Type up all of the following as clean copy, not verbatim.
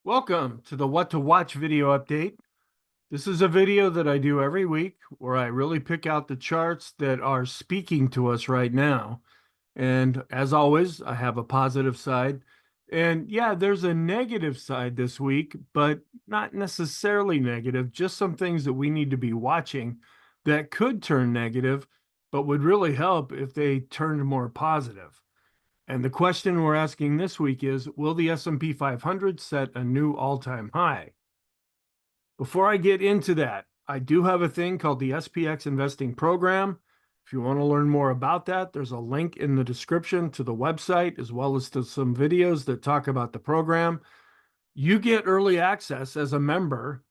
Welcome to the What to Watch video update. This is a video that I do every week where I really pick out the charts that are speaking to us right now. And as always, I have a positive side. And yeah, there's a negative side this week, but not necessarily negative, just some things that we need to be watching that could turn negative, but would really help if they turned more positive. And the question we're asking this week is, will the S&P 500 set a new all-time high? Before I get into that, I do have a thing called the SPX Investing Program. If you want to learn more about that, there's a link in the description to the website, as well as to some videos that talk about the program. You get early access as a member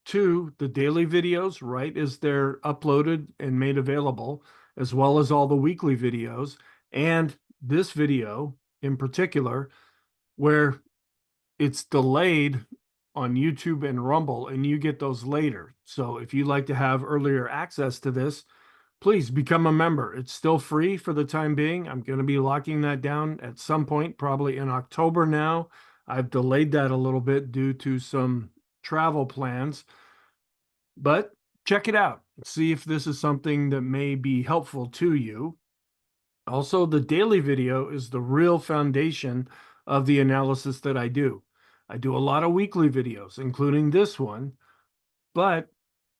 to the daily videos right as they're uploaded and made available, as well as all the weekly videos, and this video in particular, where it's delayed on YouTube and Rumble, and you get those later. So if you'd like to have earlier access to this, please become a member. It's still free for the time being. I'm going to be locking that down at some point, probably in October now. I've delayed that a little bit due to some travel plans, but check it out. See if this is something that may be helpful to you. Also, the daily video is the real foundation of the analysis that I do. I do a lot of weekly videos, including this one, but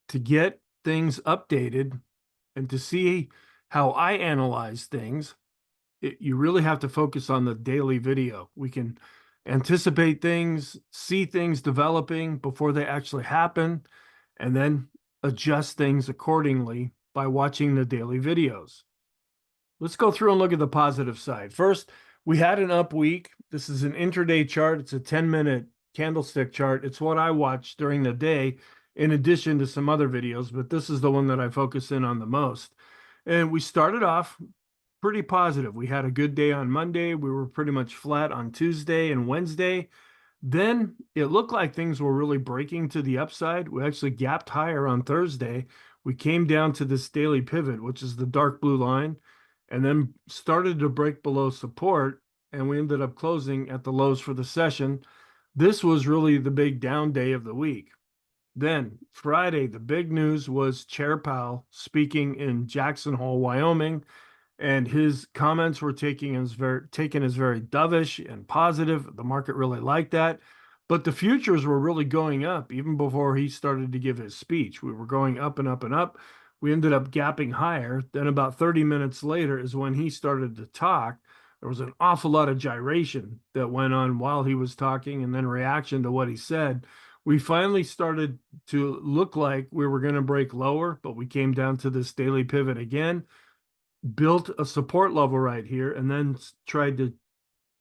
to get things updated and to see how I analyze things, you really have to focus on the daily video. We can anticipate things, see things developing before they actually happen, and then adjust things accordingly by watching the daily videos. Let's go through and look at the positive side. First, we had an up week. This is an intraday chart. It's a 10-minute candlestick chart. It's what I watch during the day in addition to some other videos, but this is the one that I focus in on the most. And we started off pretty positive. We had a good day on Monday. We were pretty much flat on Tuesday and Wednesday. Then it looked like things were really breaking to the upside. We actually gapped higher on Thursday. We came down to this daily pivot, which is the dark blue line, and then started to break below support, and we ended up closing at the lows for the session. This was really the big down day of the week. Then Friday, the big news was Chair Powell speaking in Jackson Hole, Wyoming, and his comments were taken as very dovish and positive. The market really liked that. But the futures were really going up even before he started to give his speech. We were going up and up and up. We ended up gapping higher. Then about 30 minutes later is when he started to talk. There was an awful lot of gyration that went on while he was talking and then reaction to what he said. We finally started to look like we were going to break lower, but we came down to this daily pivot again, built a support level right here, and then tried to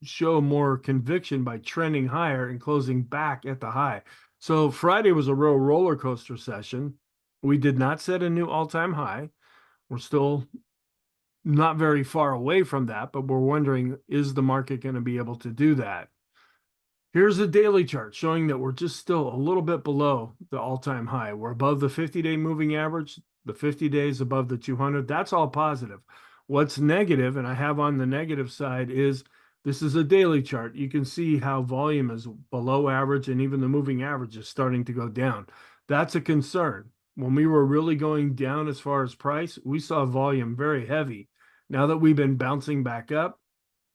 show more conviction by trending higher and closing back at the high. So Friday was a real roller coaster session. We did not set a new all-time high. We're still not very far away from that, but we're wondering, is the market going to be able to do that? Here's a daily chart showing that we're just still a little bit below the all-time high. We're above the 50-day moving average, the 50 days above the 200. That's all positive. What's negative, and I have on the negative side, is this is a daily chart. You can see how volume is below average, and even the moving average is starting to go down. That's a concern. When we were really going down as far as price, we saw volume very heavy. Now that we've been bouncing back up,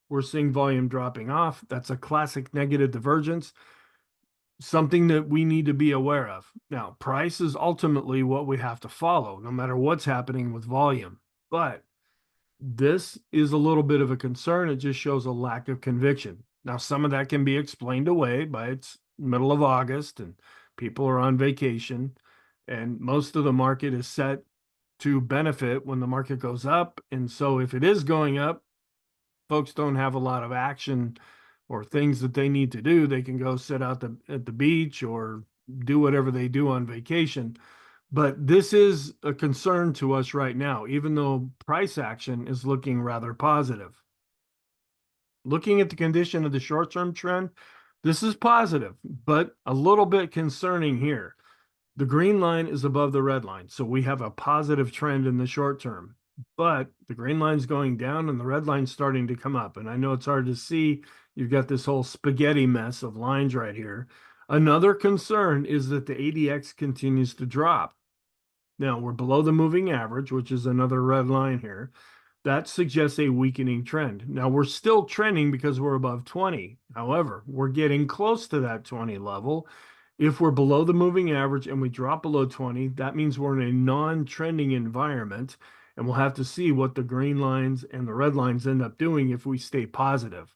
we're seeing volume dropping off. That's a classic negative divergence, something that we need to be aware of. Now, price is ultimately what we have to follow, no matter what's happening with volume. But this is a little bit of a concern. It just shows a lack of conviction. Now, some of that can be explained away by it's middle of August and people are on vacation, and most of the market is set to benefit when the market goes up. And so if it is going up, folks don't have a lot of action or things that they need to do. They can go sit out at the beach or do whatever they do on vacation. But this is a concern to us right now, even though price action is looking rather positive. Looking at the condition of the short-term trend, this is positive, but a little bit concerning here. The green line is above the red line, so we have a positive trend in the short term. but the green line's going down and the red line's starting to come up. And I know it's hard to see. You've got this whole spaghetti mess of lines right here. Another concern is that the ADX continues to drop. Now we're below the moving average, which is another red line here. That suggests a weakening trend. Now we're still trending because we're above 20. However, we're getting close to that 20 level. If we're below the moving average and we drop below 20, that means we're in a non-trending environment, and we'll have to see what the green lines and the red lines end up doing if we stay positive.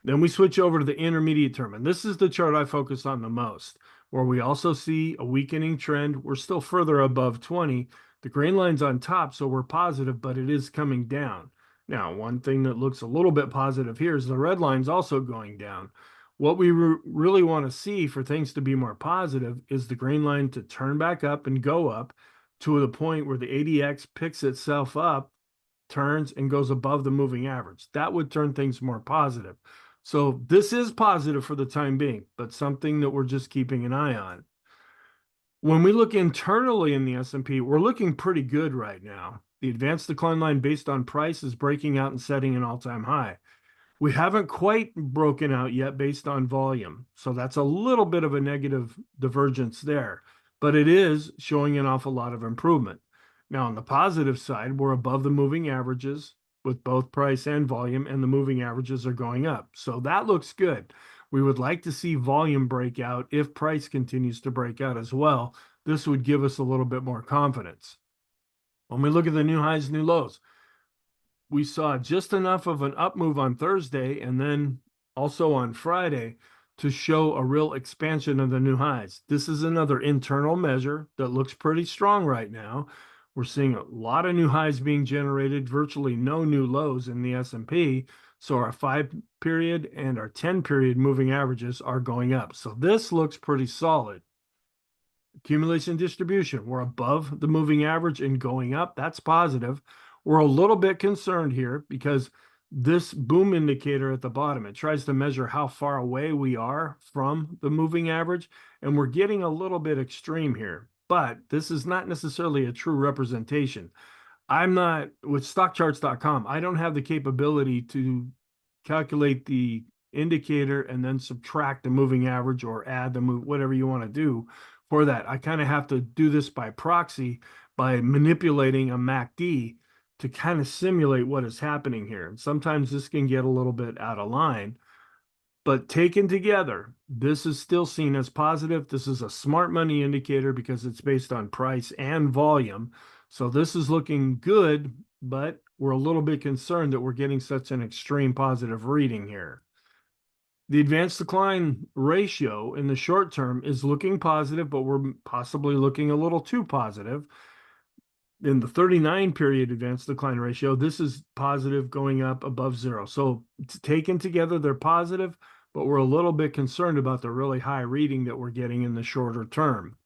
Then we switch over to the intermediate term, and this is the chart I focus on the most, where we also see a weakening trend. We're still further above 20. The green line's on top, so we're positive, but it is coming down. Now, one thing that looks a little bit positive here is the red line's also going down. What we really want to see for things to be more positive is the green line to turn back up and go up to the point where the ADX picks itself up, turns, and goes above the moving average. That would turn things more positive. So this is positive for the time being, but something that we're just keeping an eye on. When we look internally in the S&P, we're looking pretty good right now. The advanced decline line based on price is breaking out and setting an all-time high. We haven't quite broken out yet based on volume, so that's a little bit of a negative divergence there, but it is showing an awful lot of improvement. Now, on the positive side, we're above the moving averages with both price and volume, and the moving averages are going up. So that looks good. We would like to see volume break out if price continues to break out as well. This would give us a little bit more confidence. When we look at the new highs, new lows, we saw just enough of an up move on Thursday and then also on Friday to show a real expansion of the new highs. This is another internal measure that looks pretty strong right now. We're seeing a lot of new highs being generated, virtually no new lows in the S&P. So our 5-period and our 10-period moving averages are going up. So this looks pretty solid. Accumulation distribution, we're above the moving average and going up. That's positive. We're a little bit concerned here because this boom indicator at the bottom, it tries to measure how far away we are from the moving average, and we're getting a little bit extreme here. But this is not necessarily a true representation. I'm not with stockcharts.com. I don't have the capability to calculate the indicator and then subtract the moving average or add the move, whatever you want to do for that. I kind of have to do this by proxy by manipulating a MACD to kind of simulate what is happening here. And sometimes this can get a little bit out of line. But taken together, this is still seen as positive. This is a smart money indicator because it's based on price and volume. So this is looking good, but we're a little bit concerned that we're getting such an extreme positive reading here. The advanced decline ratio in the short term is looking positive, but we're possibly looking a little too positive. In the 39-period advanced decline ratio, this is positive going up above zero. So taken together, they're positive, but we're a little bit concerned about the really high reading that we're getting in the shorter term.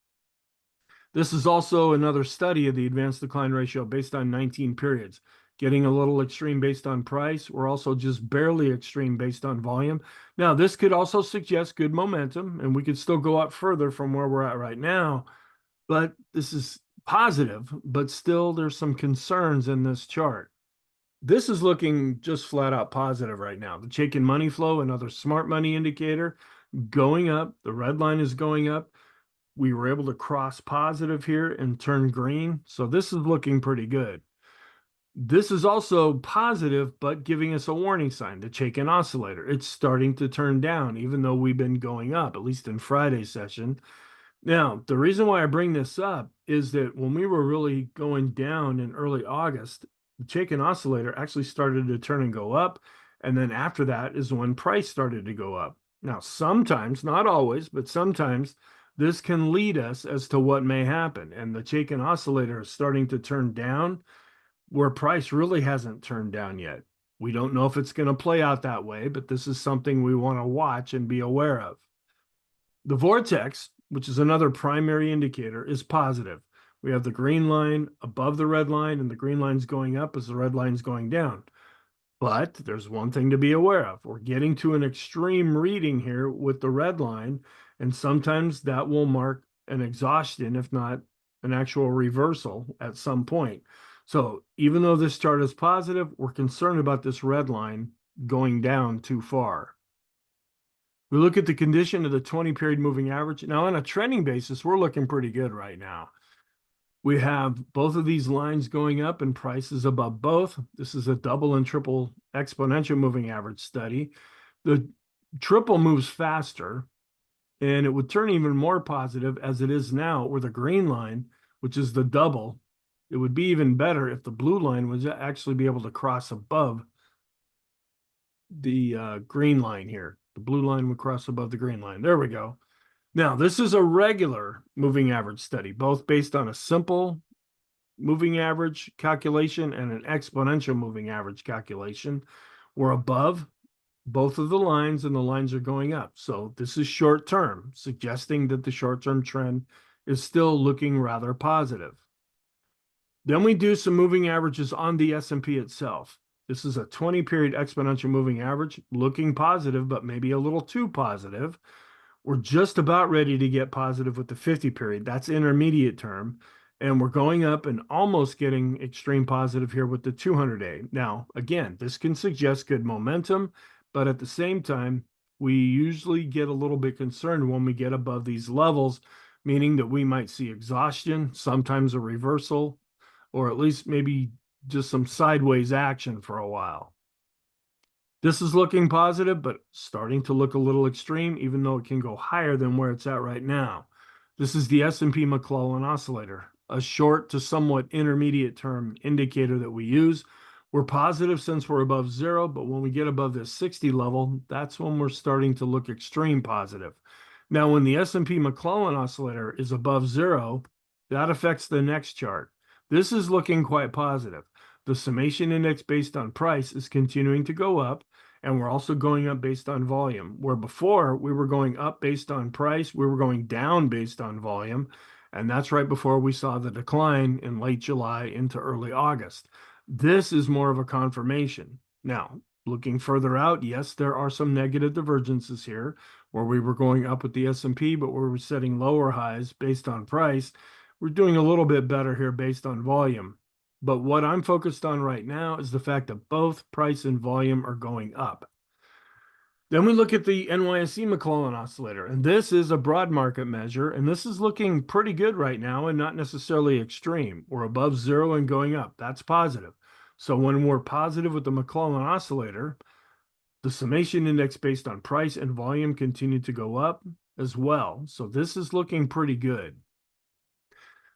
This is also another study of the advanced decline ratio based on 19 periods. Getting a little extreme based on price. We're also just barely extreme based on volume. Now, this could also suggest good momentum, and we could still go up further from where we're at right now, but this is positive, but still there's some concerns in this chart. This is looking just flat out positive right now. The Chaikin money flow, another smart money indicator, going up. The red line is going up. We were able to cross positive here and turn green. So this is looking pretty good. This is also positive, but giving us a warning sign, the Chaikin oscillator. It's starting to turn down, even though we've been going up, at least in Friday's session. Now, the reason why I bring this up is that when we were really going down in early August, the Chaikin oscillator actually started to turn and go up. And then after that is when price started to go up. Now, sometimes, not always, but sometimes this can lead us as to what may happen. And the Chaikin oscillator is starting to turn down where price really hasn't turned down yet. We don't know if it's going to play out that way, but this is something we want to watch and be aware of. The vortex, which is another primary indicator, is positive. We have the green line above the red line, and the green line's going up as the red line's going down. But there's one thing to be aware of. We're getting to an extreme reading here with the red line, and sometimes that will mark an exhaustion, if not an actual reversal at some point. So even though this chart is positive, we're concerned about this red line going down too far. We look at the condition of the 20-period moving average. Now, on a trending basis, we're looking pretty good right now. We have both of these lines going up and prices above both. This is a double and triple exponential moving average study. The triple moves faster, and it would turn even more positive as it is now, where the green line, which is the double, it would be even better if the blue line was actually be able to cross above the green line here. The blue line would cross above the green line. There we go. Now, this is a regular moving average study, both based on a simple moving average calculation and an exponential moving average calculation. We're above both of the lines and the lines are going up. So this is short term, suggesting that the short term trend is still looking rather positive. Then we do some moving averages on the S&P itself. This is a 20-period exponential moving average, looking positive, but maybe a little too positive. We're just about ready to get positive with the 50-period. That's intermediate term. And we're going up and almost getting extreme positive here with the 200-day. Now, again, this can suggest good momentum, but at the same time, we usually get a little bit concerned when we get above these levels, meaning that we might see exhaustion, sometimes a reversal, or at least maybe just some sideways action for a while. This is looking positive, but starting to look a little extreme, even though it can go higher than where it's at right now. This is the S&P McClellan oscillator, a short to somewhat intermediate term indicator that we use. We're positive since we're above zero, but when we get above this 60 level, that's when we're starting to look extreme positive. Now, when the S&P McClellan oscillator is above zero, that affects the next chart. This is looking quite positive. The summation index based on price is continuing to go up, and we're also going up based on volume. Where before we were going up based on price, we were going down based on volume, and that's right before we saw the decline in late July into early August. This is more of a confirmation. Now, looking further out, yes, there are some negative divergences here where we were going up with the S&P, but we were setting lower highs based on price. We're doing a little bit better here based on volume. But what I'm focused on right now is the fact that both price and volume are going up. Then we look at the NYSE McClellan oscillator, and this is a broad market measure, and this is looking pretty good right now and not necessarily extreme. We're above zero and going up. That's positive. So when we're positive with the McClellan oscillator, the summation index based on price and volume continue to go up as well. So this is looking pretty good.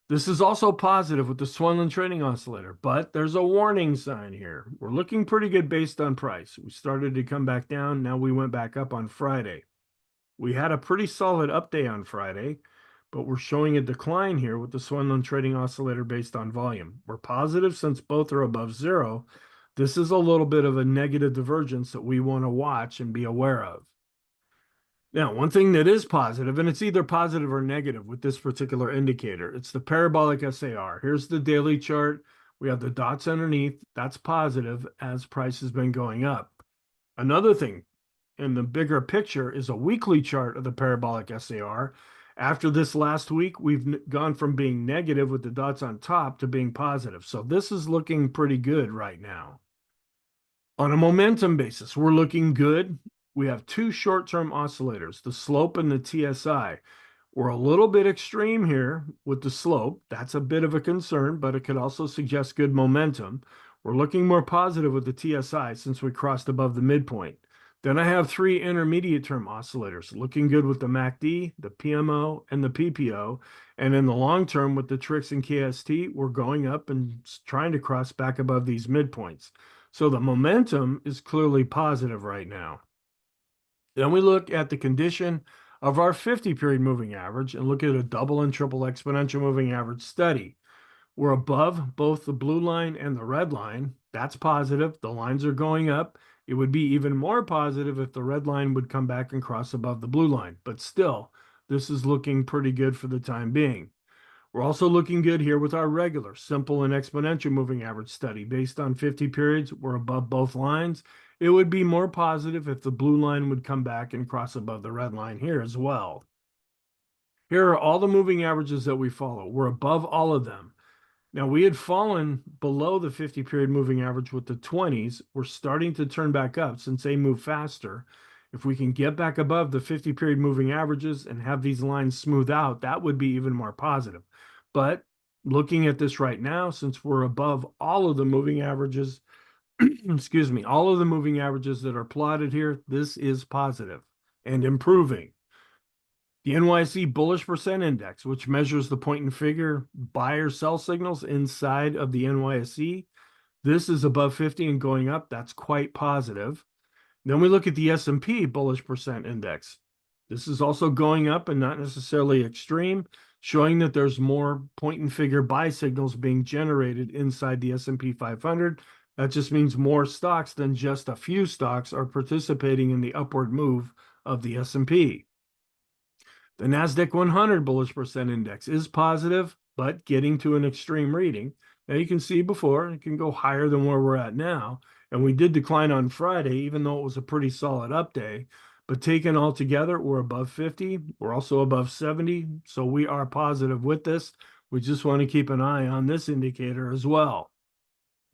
This is also positive with the Swenlin trading oscillator, but there's a warning sign here. We're looking pretty good based on price. We started to come back down. Now we went back up on Friday. We had a pretty solid up day on Friday, but we're showing a decline here with the Swenlin trading oscillator based on volume. We're positive since both are above zero. This is a little bit of a negative divergence that we want to watch and be aware of. Now, one thing that is positive, and it's either positive or negative with this particular indicator, it's the parabolic SAR. Here's the daily chart. We have the dots underneath. That's positive as price has been going up. Another thing in the bigger picture is a weekly chart of the parabolic SAR. After this last week, we've gone from being negative with the dots on top to being positive. So this is looking pretty good right now. On a momentum basis, we're looking good. We have two short-term oscillators, the slope and the TSI. We're a little bit extreme here with the slope. That's a bit of a concern, but it could also suggest good momentum. We're looking more positive with the TSI since we crossed above the midpoint. Then I have three intermediate term oscillators, looking good with the MACD, the PMO, and the PPO. And in the long term with the TRIX and KST, we're going up and trying to cross back above these midpoints. So the momentum is clearly positive right now. Then we look at the condition of our 50-period moving average and look at a double and triple exponential moving average study. We're above both the blue line and the red line. That's positive. The lines are going up. It would be even more positive if the red line would come back and cross above the blue line. But still, this is looking pretty good for the time being. We're also looking good here with our regular simple and exponential moving average study. Based on 50 periods, we're above both lines. It would be more positive if the blue line would come back and cross above the red line here as well. Here are all the moving averages that we follow. We're above all of them. Now, we had fallen below the 50-period moving average with the 20s. We're starting to turn back up since they move faster. If we can get back above the 50-period moving averages and have these lines smooth out, that would be even more positive. But looking at this right now, since we're above all of the moving averages, excuse me, all of the moving averages that are plotted here, this is positive and improving. The NYSE bullish percent index, which measures the point and figure buy or sell signals inside of the NYSE, this is above 50 and going up. That's quite positive. Then we look at the S&P bullish percent index. This is also going up and not necessarily extreme, showing that there's more point and figure buy signals being generated inside the S&P 500. That just means more stocks than just a few stocks are participating in the upward move of the S&P. The NASDAQ 100 bullish percent index is positive, but getting to an extreme reading. Now you can see before, it can go higher than where we're at now. And we did decline on Friday, even though it was a pretty solid up day. But taken all together, we're above 50. We're also above 70. So we are positive with this. We just want to keep an eye on this indicator as well.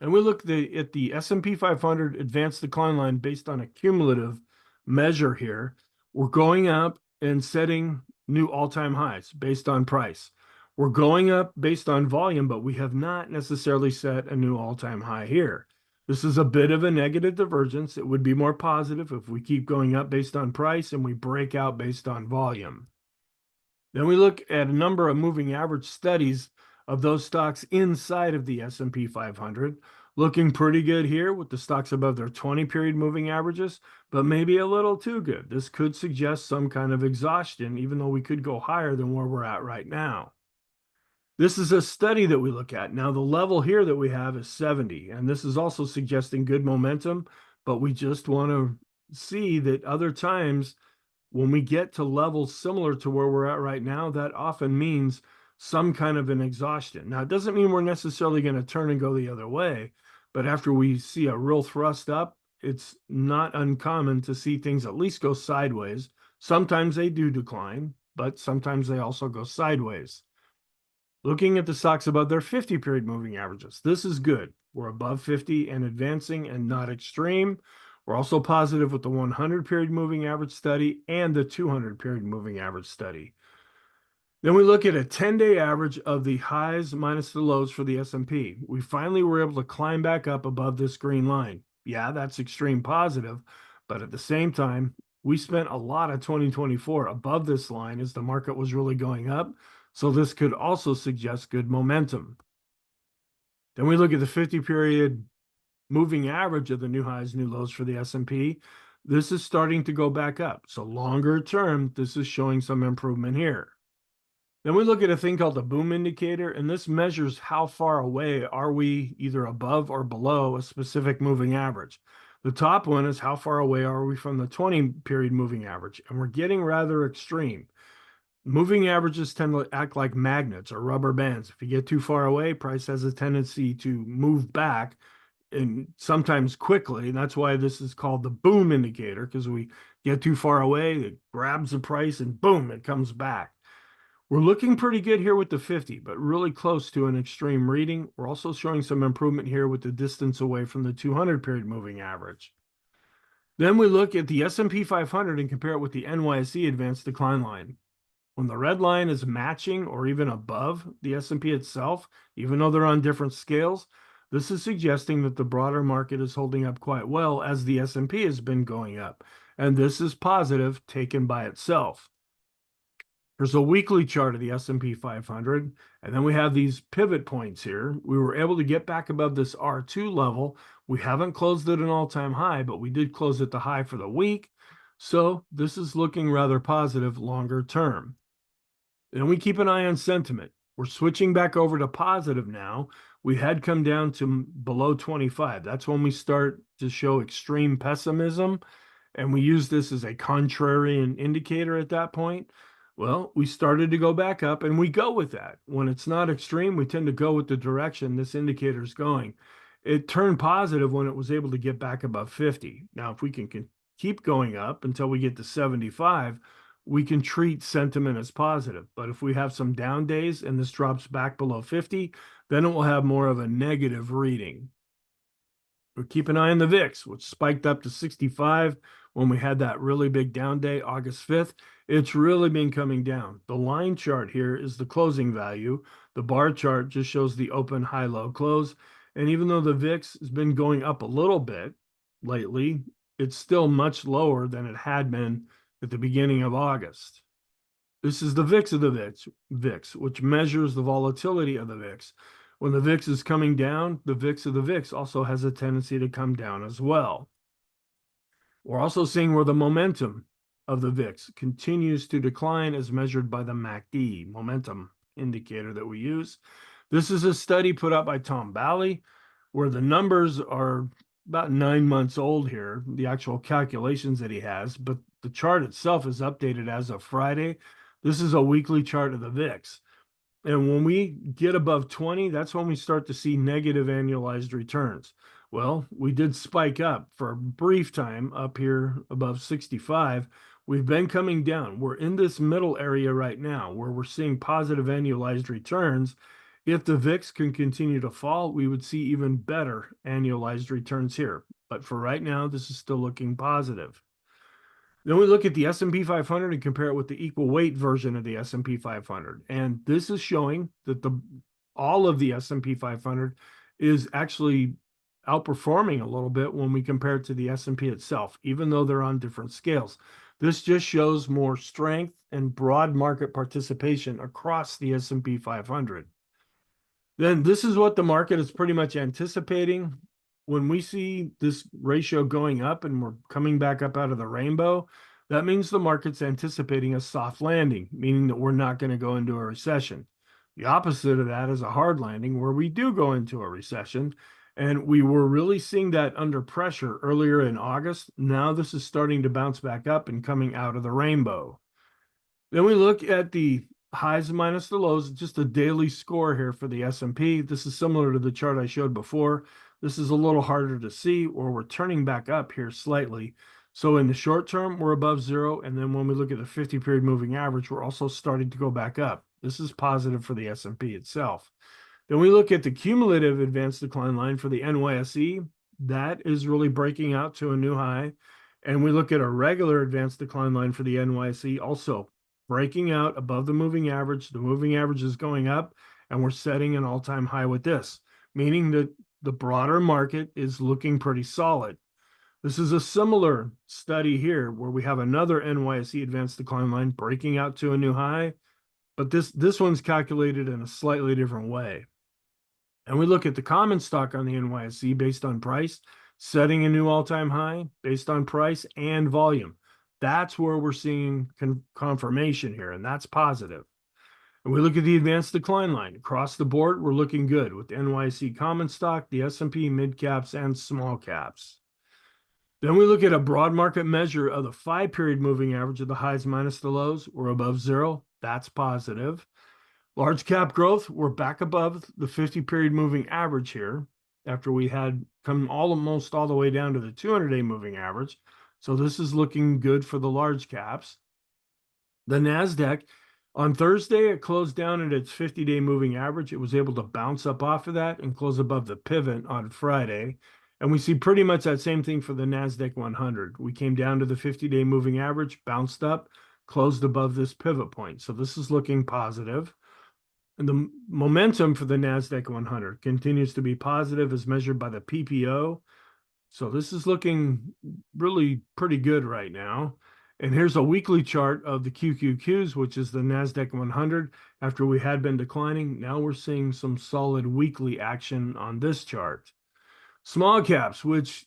And we look at the S&P 500 advanced decline line based on a cumulative measure here. We're going up and setting new all-time highs based on price. We're going up based on volume, but we have not necessarily set a new all-time high here. This is a bit of a negative divergence. It would be more positive if we keep going up based on price and we break out based on volume. Then we look at a number of moving average studies of those stocks inside of the S&P 500. Looking pretty good here with the stocks above their 20-period moving averages, but maybe a little too good. This could suggest some kind of exhaustion, even though we could go higher than where we're at right now. This is a study that we look at. Now, the level here that we have is 70, and this is also suggesting good momentum, but we just want to see that other times when we get to levels similar to where we're at right now, that often means some kind of an exhaustion. Now, it doesn't mean we're necessarily going to turn and go the other way, but after we see a real thrust up, it's not uncommon to see things at least go sideways. Sometimes they do decline, but sometimes they also go sideways. Looking at the stocks above their 50-period moving averages, this is good. We're above 50 and advancing and not extreme. We're also positive with the 100-period moving average study and the 200-period moving average study. Then we look at a 10-day average of the highs minus the lows for the S&P. We finally were able to climb back up above this green line. Yeah, that's extreme positive, but at the same time, we spent a lot of 2024 above this line as the market was really going up. So this could also suggest good momentum. Then we look at the 50-period moving average of the new highs, new lows for the S&P. This is starting to go back up. So longer term, this is showing some improvement here. Then we look at a thing called the boom indicator, and this measures how far away are we either above or below a specific moving average. The top one is how far away are we from the 20-period moving average, and we're getting rather extreme. Moving averages tend to act like magnets or rubber bands. If you get too far away, price has a tendency to move back, and sometimes quickly. And that's why this is called the boom indicator, because we get too far away, it grabs the price and boom, it comes back. We're looking pretty good here with the 50, but really close to an extreme reading. We're also showing some improvement here with the distance away from the 200-period moving average. Then we look at the S&P 500 and compare it with the NYSE advanced decline line. When the red line is matching or even above the S&P itself, even though they're on different scales, this is suggesting that the broader market is holding up quite well as the S&P has been going up. And this is positive taken by itself. There's a weekly chart of the S&P 500, and then we have these pivot points here. We were able to get back above this R2 level. We haven't closed at an all-time high, but we did close at the high for the week. So this is looking rather positive longer term. And we keep an eye on sentiment. We're switching back over to positive now. We had come down to below 25. That's when we start to show extreme pessimism. And we use this as a contrarian indicator at that point. Well, we started to go back up and we go with that. When it's not extreme, we tend to go with the direction this indicator is going. It turned positive when it was able to get back above 50. Now, if we can keep going up until we get to 75, we can treat sentiment as positive. But if we have some down days and this drops back below 50, then it will have more of a negative reading. But keep an eye on the VIX, which spiked up to 65 when we had that really big down day, August 5th. It's really been coming down. The line chart here is the closing value. The bar chart just shows the open, high, low, close. And even though the VIX has been going up a little bit lately, it's still much lower than it had been at the beginning of August. This is the VIX of the VIX, which measures the volatility of the VIX. When the VIX is coming down, the VIX of the VIX also has a tendency to come down as well. We're also seeing where the momentum of the VIX continues to decline as measured by the MACD, momentum indicator that we use. This is a study put out by Tom Bowley, where the numbers are about 9 months old here, the actual calculations that he has, but the chart itself is updated as of Friday. This is a weekly chart of the VIX. And when we get above 20, that's when we start to see negative annualized returns. Well, we did spike up for a brief time up here above 65. We've been coming down. We're in this middle area right now where we're seeing positive annualized returns. If the VIX can continue to fall, we would see even better annualized returns here. But for right now, this is still looking positive. Then we look at the S&P 500 and compare it with the equal weight version of the S&P 500. And this is showing that all of the S&P 500 is actually outperforming a little bit when we compare it to the S&P itself, even though they're on different scales. This just shows more strength and broad market participation across the S&P 500. Then this is what the market is pretty much anticipating. When we see this ratio going up and we're coming back up out of the rainbow, that means the market's anticipating a soft landing, meaning that we're not going to go into a recession. The opposite of that is a hard landing where we do go into a recession. And we were really seeing that under pressure earlier in August. Now this is starting to bounce back up and coming out of the rainbow. Then we look at the highs minus the lows, just a daily score here for the S&P. This is similar to the chart I showed before. This is a little harder to see, or we're turning back up here slightly. So in the short term, we're above zero. And then when we look at the 50-period moving average, we're also starting to go back up. This is positive for the S&P itself. Then we look at the cumulative advanced decline line for the NYSE. That is really breaking out to a new high. And we look at a regular advanced decline line for the NYSE, also breaking out above the moving average. The moving average is going up, and we're setting an all-time high with this, meaning that the broader market is looking pretty solid. This is a similar study here where we have another NYSE advanced decline line breaking out to a new high, but this one's calculated in a slightly different way. And we look at the common stock on the NYSE based on price, setting a new all-time high based on price and volume. That's where we're seeing confirmation here, and that's positive. And we look at the advanced decline line. Across the board, we're looking good with the NYSE common stock, the S&P mid caps, and small caps. Then we look at a broad market measure of the 5-period moving average of the highs minus the lows. We're above zero. That's positive. Large cap growth, we're back above the 50-period moving average here after we had come almost all the way down to the 200-day moving average. So this is looking good for the large caps. The NASDAQ, on Thursday, it closed down at its 50-day moving average. It was able to bounce up off of that and close above the pivot on Friday. And we see pretty much that same thing for the NASDAQ 100. We came down to the 50-day moving average, bounced up, closed above this pivot point. So this is looking positive. And the momentum for the NASDAQ 100 continues to be positive as measured by the PPO. So this is looking really pretty good right now. And here's a weekly chart of the QQQs, which is the NASDAQ 100. After we had been declining, now we're seeing some solid weekly action on this chart. Small caps, which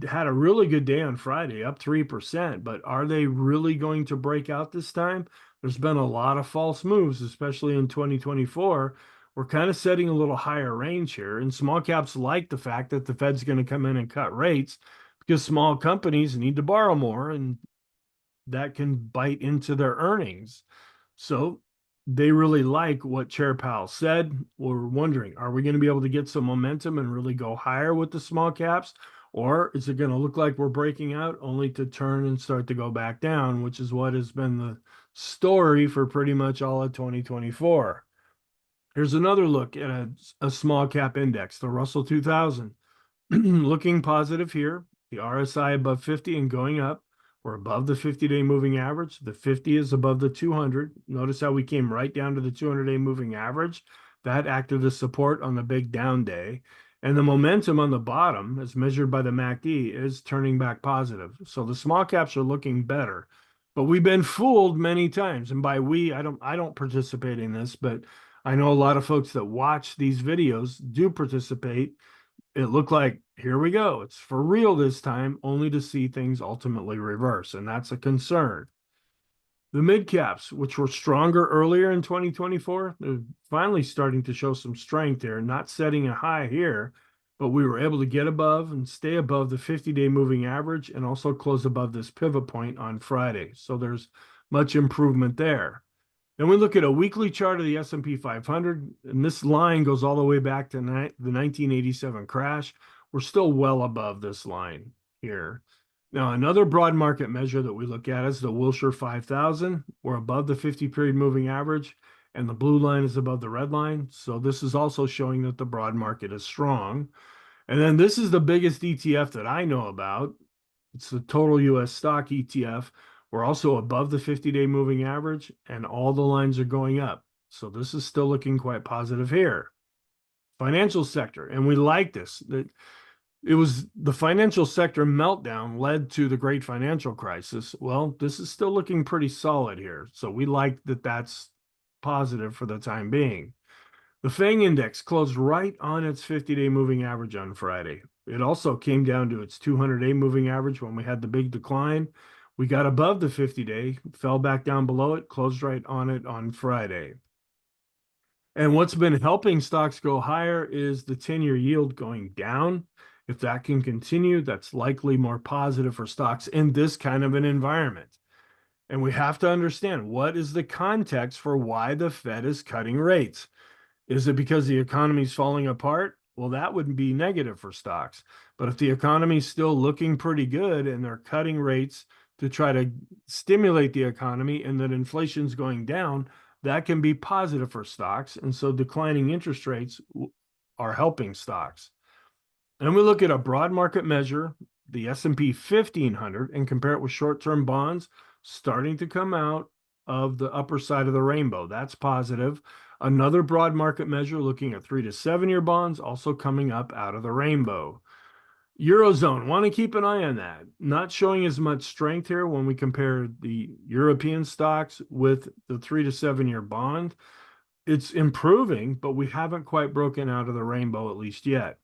had a really good day on Friday, up 3%, but are they really going to break out this time? There's been a lot of false moves, especially in 2024. We're kind of setting a little higher range here, and small caps like the fact that the Fed's going to come in and cut rates because small companies need to borrow more, and that can bite into their earnings. So they really like what Chair Powell said. We're wondering, are we going to be able to get some momentum and really go higher with the small caps? Or is it going to look like we're breaking out only to turn and start to go back down, which is what has been the story for pretty much all of 2024. Here's another look at a small cap index, the Russell 2000. Looking positive here. The RSI above 50 and going up. We're above the 50-day moving average. The 50 is above the 200. Notice how we came right down to the 200-day moving average. That acted as support on the big down day. And the momentum on the bottom, as measured by the MACD, is turning back positive. So the small caps are looking better. But we've been fooled many times. And by we, I don't participate in this, but I know a lot of folks that watch these videos do participate. It looked like, here we go, it's for real this time, only to see things ultimately reverse, and that's a concern. The mid caps, which were stronger earlier in 2024, they're finally starting to show some strength here, not setting a high here, but we were able to get above and stay above the 50-day moving average and also close above this pivot point on Friday. So there's much improvement there. Then we look at a weekly chart of the S&P 500, and this line goes all the way back to the 1987 crash. We're still well above this line here. Now, another broad market measure that we look at is the Wilshire 5000. We're above the 50-period moving average, and the blue line is above the red line. So this is also showing that the broad market is strong. And then this is the biggest ETF that I know about. It's the total US stock ETF. We're also above the 50-day moving average, and all the lines are going up. So this is still looking quite positive here. Financial sector, and we like this. It was the financial sector meltdown led to the great financial crisis. Well, this is still looking pretty solid here. So we like that that's positive for the time being. The FANG index closed right on its 50-day moving average on Friday. It also came down to its 200-day moving average when we had the big decline. We got above the 50-day, fell back down below it, closed right on it on Friday. And what's been helping stocks go higher is the 10-year yield going down. If that can continue, that's likely more positive for stocks in this kind of an environment. And we have to understand, what is the context for why the Fed is cutting rates? Is it because the economy is falling apart? Well, that would be negative for stocks. But if the economy is still looking pretty good and they're cutting rates to try to stimulate the economy and that inflation's going down, that can be positive for stocks. And so declining interest rates are helping stocks. And we look at a broad market measure, the S&P 1500, and compare it with short-term bonds starting to come out of the upper side of the rainbow. That's positive. Another broad market measure looking at 3 to 7 year bonds also coming up out of the rainbow. Eurozone, want to keep an eye on that. Not showing as much strength here when we compare the European stocks with the 3 to 7 year bond. It's improving, but we haven't quite broken out of the rainbow, at least yet.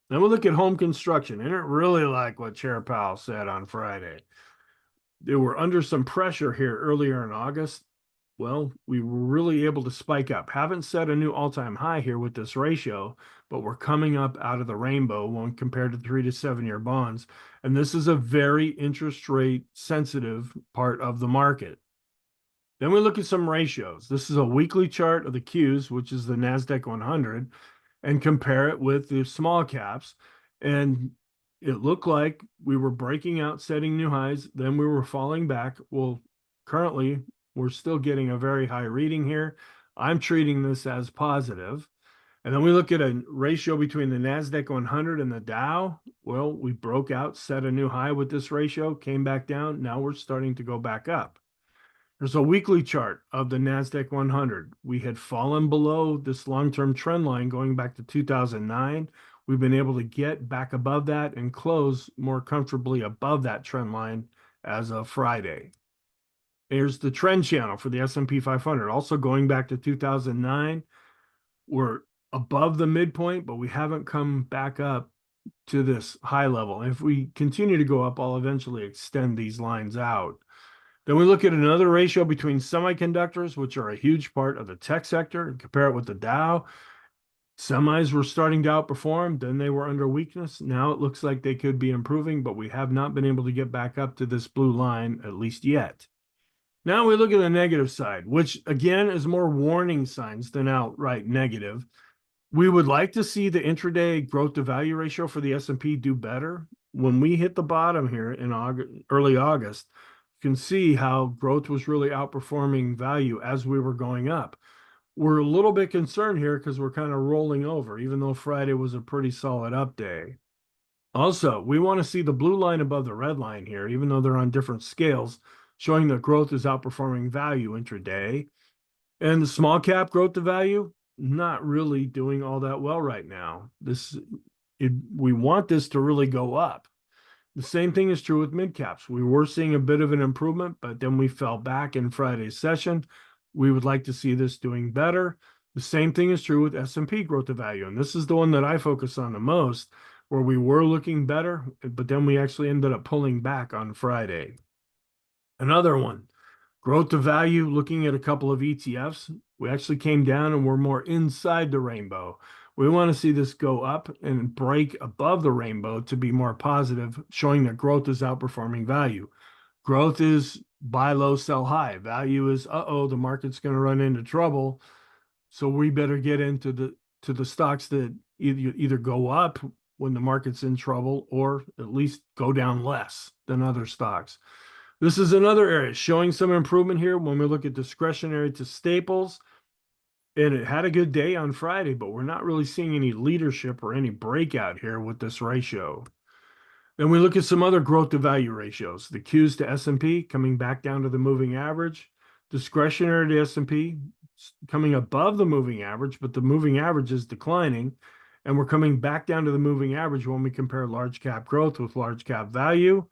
Then we look at home construction, and it really like what Chair Powell said on Friday. They were under some pressure here earlier in August. Well, we were really able to spike up. Haven't set a new all-time high here with this ratio, but we're coming up out of the rainbow when compared to 3 to 7 year bonds. And this is a very interest rate sensitive part of the market. Then we look at some ratios. This is a weekly chart of the Qs, which is the NASDAQ 100, and compare it with the small caps. And it looked like we were breaking out, setting new highs. Then we were falling back. Well, currently, we're still getting a very high reading here. I'm treating this as positive. And then we look at a ratio between the NASDAQ 100 and the Dow. Well, we broke out, set a new high with this ratio, came back down. Now we're starting to go back up. There's a weekly chart of the NASDAQ 100. We had fallen below this long-term trend line going back to 2009. We've been able to get back above that and close more comfortably above that trend line as of Friday. Here's the trend channel for the S&P 500. Also going back to 2009, we're above the midpoint, but we haven't come back up to this high level. And if we continue to go up, I'll eventually extend these lines out. Then we look at another ratio between semiconductors, which are a huge part of the tech sector, and compare it with the Dow. Semis were starting to outperform, then they were under weakness. Now it looks like they could be improving, but we have not been able to get back up to this blue line, at least yet. Now we look at the negative side, which again is more warning signs than outright negative. We would like to see the intraday growth to value ratio for the S&P do better. when we hit the bottom here in August, early August, you can see how growth was really outperforming value as we were going up. We're a little bit concerned here because we're kind of rolling over, even though Friday was a pretty solid up day. Also, we want to see the blue line above the red line here, even though they're on different scales, showing that growth is outperforming value intraday. And the small cap growth to value, not really doing all that well right now. We want this to really go up. The same thing is true with mid caps. We were seeing a bit of an improvement, but then we fell back in Friday's session. We would like to see this doing better. The same thing is true with S&P growth to value. And this is the one that I focus on the most, where we were looking better, but then we actually ended up pulling back on Friday. Another one, growth to value, looking at a couple of ETFs, we actually came down and we're more inside the rainbow. We want to see this go up and break above the rainbow to be more positive, showing that growth is outperforming value. Growth is buy low, sell high. Value is, the market's going to run into trouble. So we better get into the stocks that either go up when the market's in trouble or at least go down less than other stocks. This is another area showing some improvement here when we look at discretionary to staples. And it had a good day on Friday, but we're not really seeing any leadership or any breakout here with this ratio. Then we look at some other growth to value ratios. The Qs to S&P coming back down to the moving average. Discretionary to S&P coming above the moving average, but the moving average is declining. And we're coming back down to the moving average when we compare large cap growth with large cap value.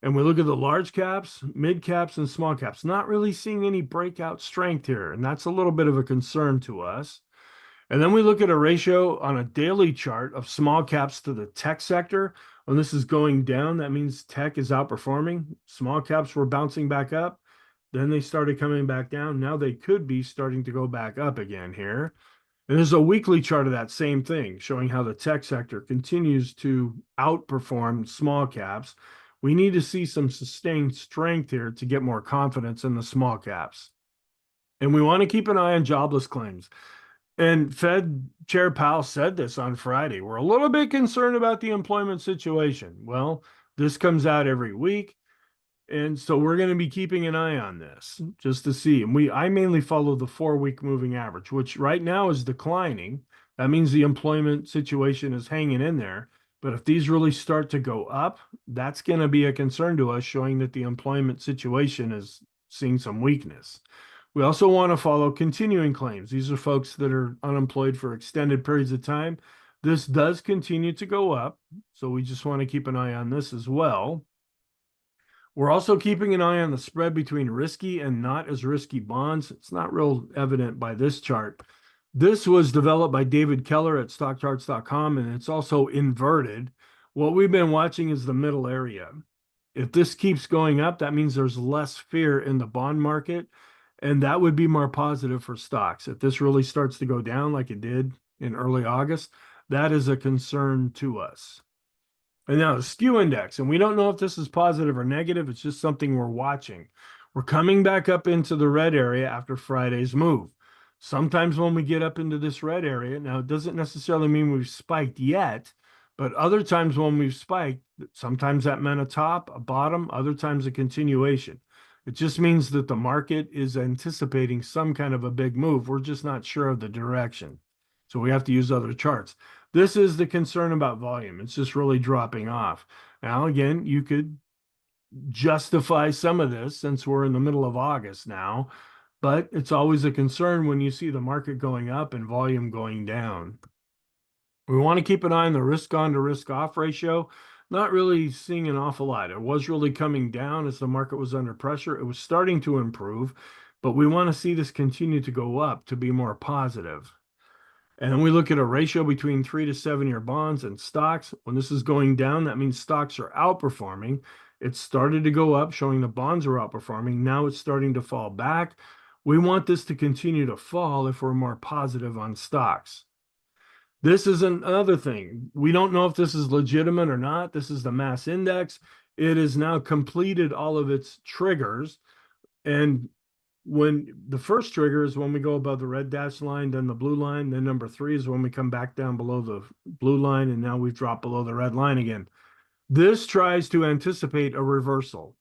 And we look at the large caps, mid caps, and small caps, not really seeing any breakout strength here. And that's a little bit of a concern to us. And then we look at a ratio on a daily chart of small caps to the tech sector. When this is going down, that means tech is outperforming. Small caps were bouncing back up. Then they started coming back down. Now they could be starting to go back up again here. And there's a weekly chart of that same thing, showing how the tech sector continues to outperform small caps. We need to see some sustained strength here to get more confidence in the small caps. And we want to keep an eye on jobless claims. And Fed Chair Powell said this on Friday. We're a little bit concerned about the employment situation. Well, this comes out every week. And so we're going to be keeping an eye on this just to see. And I mainly follow the 4-week moving average, which right now is declining. That means the employment situation is hanging in there. But if these really start to go up, that's going to be a concern to us, showing that the employment situation is seeing some weakness. We also want to follow continuing claims. These are folks that are unemployed for extended periods of time. This does continue to go up, so we just want to keep an eye on this as well. We're also keeping an eye on the spread between risky and not as risky bonds. It's not real evident by this chart. This was developed by David Keller at stockcharts.com, and it's also inverted. What we've been watching is the middle area. If this keeps going up, that means there's less fear in the bond market, and that would be more positive for stocks. If this really starts to go down like it did in early August, that is a concern to us. And now the skew index, and we don't know if this is positive or negative. It's just something we're watching. We're coming back up into the red area after Friday's move. Sometimes when we get up into this red area, now it doesn't necessarily mean we've spiked yet, but other times when we've spiked, sometimes that meant a top, a bottom, other times a continuation. It just means that the market is anticipating some kind of a big move. We're just not sure of the direction. So we have to use other charts. This is the concern about volume. It's just really dropping off. Now, again, you could justify some of this since we're in the middle of August now, but it's always a concern when you see the market going up and volume going down. We want to keep an eye on the risk on to risk off ratio. Not really seeing an awful lot. It was really coming down as the market was under pressure. It was starting to improve, but we want to see this continue to go up to be more positive. And then we look at a ratio between 3 to 7-year bonds and stocks. When this is going down, that means stocks are outperforming. It started to go up, showing the bonds are outperforming. Now it's starting to fall back. We want this to continue to fall if we're more positive on stocks. This is another thing. We don't know if this is legitimate or not. This is the mass index. It has now completed all of its triggers. And when the first trigger is when we go above the red dashed line, then the blue line, then number 3 is when we come back down below the blue line, and now we've dropped below the red line again. This tries to anticipate a reversal.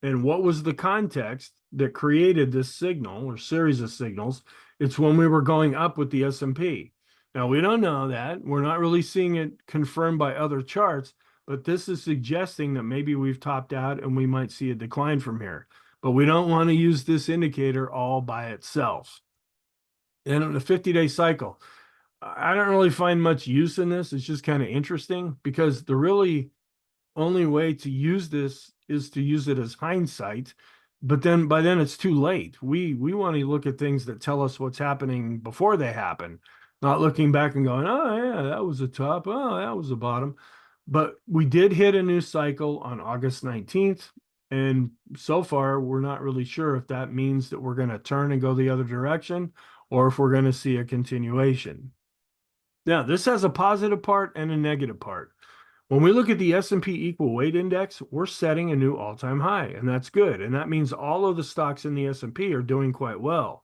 And what was the context that created this signal or series of signals? It's when we were going up with the S&P. Now, we don't know that. We're not really seeing it confirmed by other charts, but this is suggesting that maybe we've topped out and we might see a decline from here. But we don't want to use this indicator all by itself. And in a 50-day cycle, I don't really find much use in this. It's just kind of interesting because the really only way to use this is to use it as hindsight, but then by then it's too late. We want to look at things that tell us what's happening before they happen, not looking back and going, oh yeah, that was a top, oh that was a bottom. But we did hit a new cycle on August 19th, and so far we're not really sure if that means that we're going to turn and go the other direction or if we're going to see a continuation. Now, this has a positive part and a negative part. When we look at the S&P equal weight index, we're setting a new all-time high, and that's good. And that means all of the stocks in the S&P are doing quite well.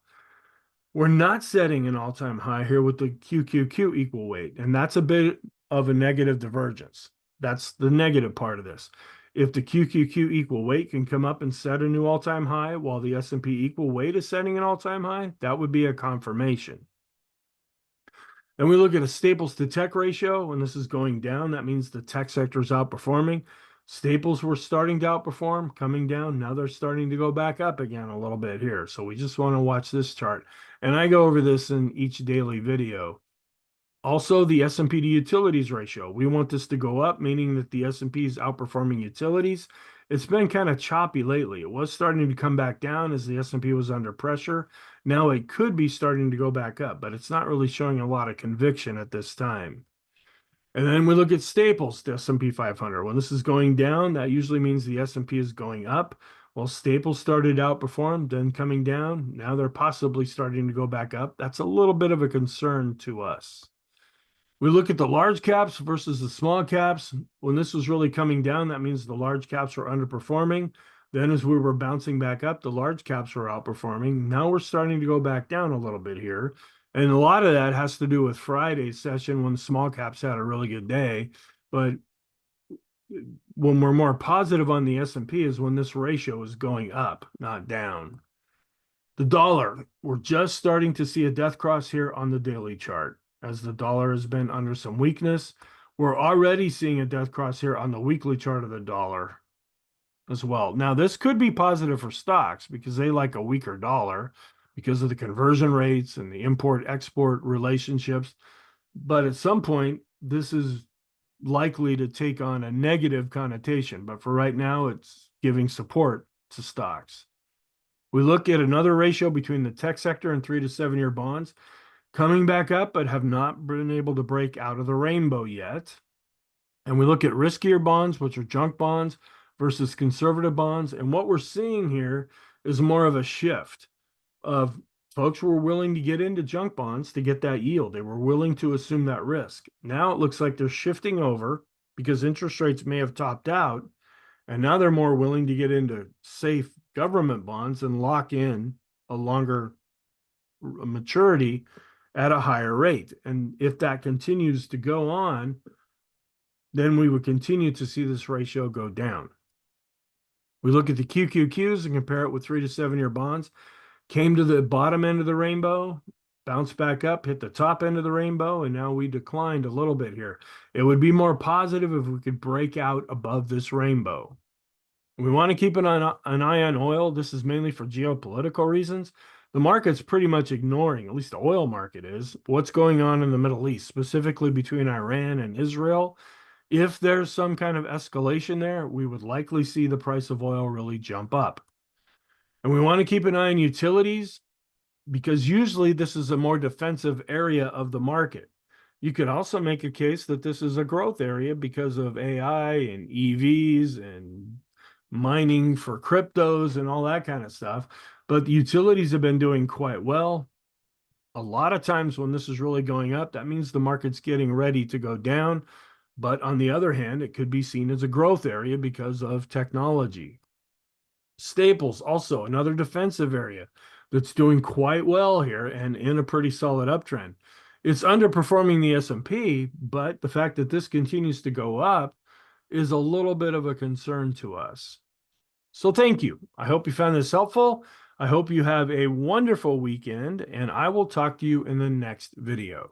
We're not setting an all-time high here with the QQQ equal weight, and that's a bit of a negative divergence. That's the negative part of this. If the QQQ equal weight can come up and set a new all-time high while the S&P equal weight is setting an all-time high, that would be a confirmation. And we look at a staples to tech ratio. When this is going down, that means the tech sector is outperforming. Staples were starting to outperform, coming down. Now they're starting to go back up again a little bit here. So we just want to watch this chart. And I go over this in each daily video. Also, the S&P to utilities ratio. We want this to go up, meaning that the S&P is outperforming utilities. It's been kind of choppy lately. It was starting to come back down as the S&P was under pressure. Now it could be starting to go back up, but it's not really showing a lot of conviction at this time. And then we look at staples, the S&P 500. When this is going down, that usually means the S&P is going up. Well, staples started to outperform, then coming down. Now they're possibly starting to go back up. That's a little bit of a concern to us. We look at the large caps versus the small caps. When this was really coming down, that means the large caps were underperforming. Then as we were bouncing back up, the large caps were outperforming. Now we're starting to go back down a little bit here. And a lot of that has to do with Friday's session when the small caps had a really good day. But when we're more positive on the S&P is when this ratio is going up, not down. The dollar, we're just starting to see a death cross here on the daily chart as the dollar has been under some weakness. We're already seeing a death cross here on the weekly chart of the dollar as well. Now, this could be positive for stocks because they like a weaker dollar because of the conversion rates and the import-export relationships. But at some point, this is likely to take on a negative connotation. But for right now, it's giving support to stocks. We look at another ratio between the tech sector and 3 to 7 year bonds coming back up, but have not been able to break out of the rainbow yet. And we look at riskier bonds, which are junk bonds, versus conservative bonds. And what we're seeing here is more of a shift of folks were willing to get into junk bonds to get that yield. They were willing to assume that risk. Now it looks like they're shifting over because interest rates may have topped out. And now they're more willing to get into safe government bonds and lock in a longer maturity at a higher rate. And if that continues to go on, then we would continue to see this ratio go down. We look at the QQQs and compare it with 3 to 7 year bonds. Came to the bottom end of the rainbow, bounced back up, hit the top end of the rainbow, and now we declined a little bit here. It would be more positive if we could break out above this rainbow. We want to keep an eye on oil. This is mainly for geopolitical reasons. The market's pretty much ignoring, at least the oil market is, what's going on in the Middle East, specifically between Iran and Israel. If there's some kind of escalation there, we would likely see the price of oil really jump up. And we want to keep an eye on utilities because usually this is a more defensive area of the market. You could also make a case that this is a growth area because of AI and EVs and mining for cryptos and all that kind of stuff. But the utilities have been doing quite well. A lot of times when this is really going up, that means the market's getting ready to go down. But on the other hand, it could be seen as a growth area because of technology. Staples, also another defensive area that's doing quite well here and in a pretty solid uptrend. It's underperforming the S&P, but the fact that this continues to go up is a little bit of a concern to us. So thank you. I hope you found this helpful. I hope you have a wonderful weekend, and I will talk to you in the next video.